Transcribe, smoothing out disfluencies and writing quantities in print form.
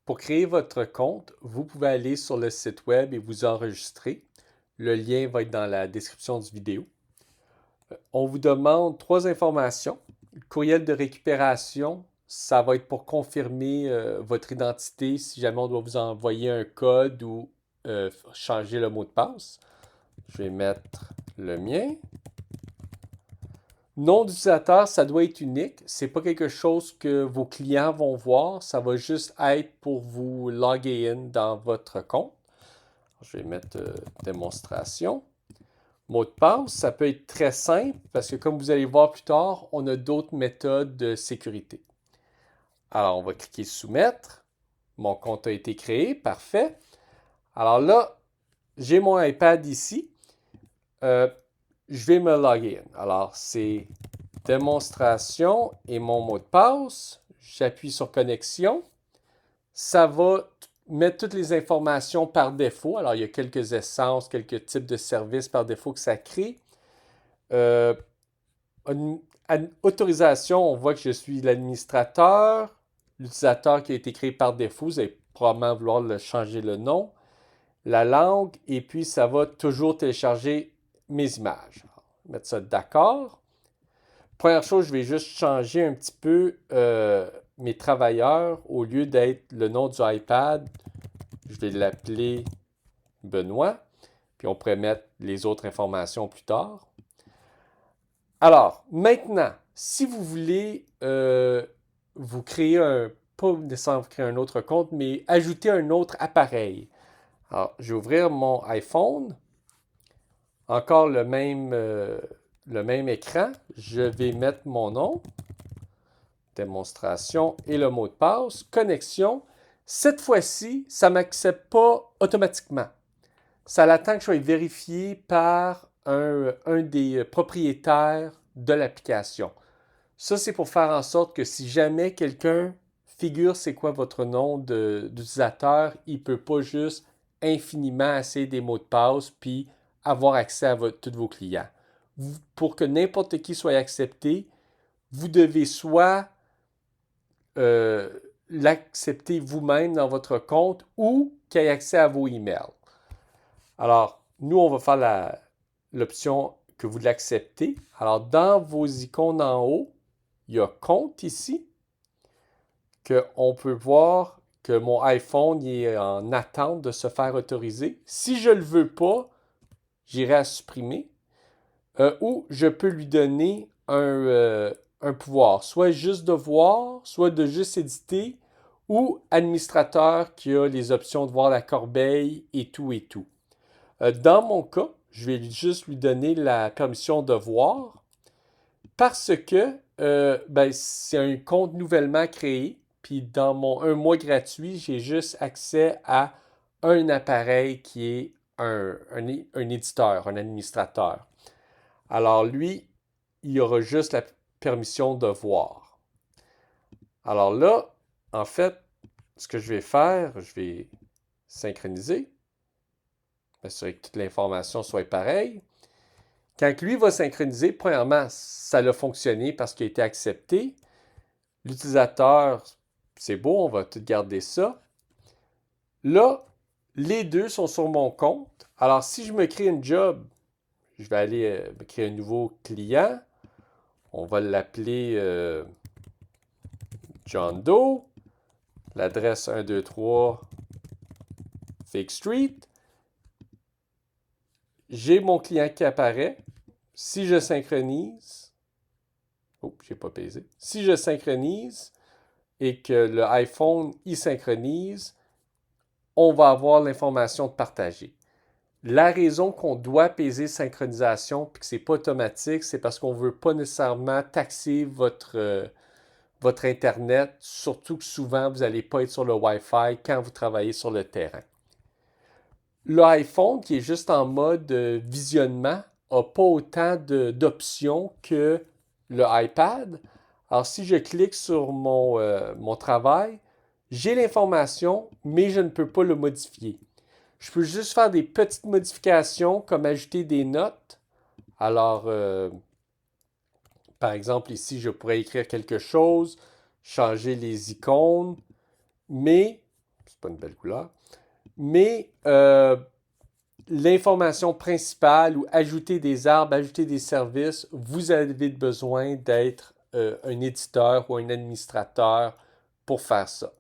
Pour créer votre compte, vous pouvez aller sur le site web et vous enregistrer. Le lien va être dans la description du vidéo. On vous demande trois informations. Le courriel de récupération, ça va être pour confirmer votre identité si jamais on doit vous envoyer un code ou changer le mot de passe. Je vais mettre le mien. Nom d'utilisateur, ça doit être unique. C'est pas quelque chose que vos clients vont voir. Ça va juste être pour vous loguer in dans votre compte. Je vais mettre démonstration. Mot de passe, ça peut être très simple parce que comme vous allez voir plus tard, on a d'autres méthodes de sécurité. Alors, on va cliquer soumettre. Mon compte a été créé, parfait. Alors là, j'ai mon iPad ici. Je vais me loguer in. Alors, c'est démonstration et mon mot de passe. J'appuie sur connexion. Ça va mettre toutes les informations par défaut. Alors, il y a quelques essences, quelques types de services par défaut que ça crée. Euh, Autorisation, on voit que je suis l'administrateur. L'utilisateur qui a été créé par défaut, vous allez probablement vouloir le changer le nom. La langue, et puis ça va toujours télécharger mes images. Alors, mettre ça d'accord. Première chose, je vais juste changer un petit peu mes travailleurs. Au lieu d'être le nom du iPad, je vais l'appeler Benoît. Puis on pourrait mettre les autres informations plus tard. Alors, maintenant, si vous voulez vous créer pas nécessairement vous créer un autre compte, mais ajouter un autre appareil. Alors, je vais ouvrir mon iPhone. Encore le même écran. Je vais mettre mon nom, démonstration et le mot de passe, connexion. Cette fois-ci, ça ne m'accepte pas automatiquement. Ça l'attend que je sois vérifié par un des propriétaires de l'application. Ça, c'est pour faire en sorte que si jamais quelqu'un figure c'est quoi votre nom d'utilisateur, il ne peut pas juste infiniment essayer des mots de passe puis avoir accès à tous vos clients. Pour que n'importe qui soit accepté, vous devez soit euh, l'accepter vous-même dans votre compte ou qu'il ait accès à vos emails. Alors, nous, on va faire l'option que vous l'acceptez. Alors, dans vos icônes en haut, il y a compte ici, qu'on peut voir que mon iPhone est en attente de se faire autoriser. Si je ne le veux pas, j'irai à supprimer. Ou je peux lui donner un pouvoir, soit juste de voir, soit de juste éditer, ou administrateur qui a les options de voir la corbeille et tout et tout. Dans mon cas, je vais juste lui donner la permission de voir parce que c'est un compte nouvellement créé. Puis dans mon un mois gratuit, j'ai juste accès à un appareil qui est un éditeur, un administrateur. Alors lui, il aura juste la permission de voir. Alors là, en fait, ce que je vais faire, je vais synchroniser, m'assurer que toute l'information soit pareille. Quand lui va synchroniser, premièrement, ça a fonctionné parce qu'il a été accepté. L'utilisateur, c'est beau, on va tout garder ça. Là, les deux sont sur mon compte. Alors, si je me crée une job, je vais aller me créer un nouveau client. On va l'appeler John Doe. L'adresse 123 Fake Street. J'ai mon client qui apparaît. Si je synchronise, oh, j'ai pas pesé. Si je synchronise et que le iPhone y synchronise, on va avoir l'information de partager. La raison qu'on doit peser synchronisation et que c'est pas automatique, c'est parce qu'on veut pas nécessairement taxer votre Internet, surtout que souvent vous n'allez pas être sur le Wi-Fi quand vous travaillez sur le terrain. L'iPhone, qui est juste en mode visionnement, n'a pas autant d'options que le iPad. Alors, si je clique sur mon travail, j'ai l'information, mais je ne peux pas le modifier. Je peux juste faire des petites modifications comme ajouter des notes. Alors, par exemple, ici, je pourrais écrire quelque chose, changer les icônes, mais pas une belle couleur. Mais l'information principale ou ajouter des arbres, ajouter des services, vous avez besoin d'être un éditeur ou un administrateur pour faire ça.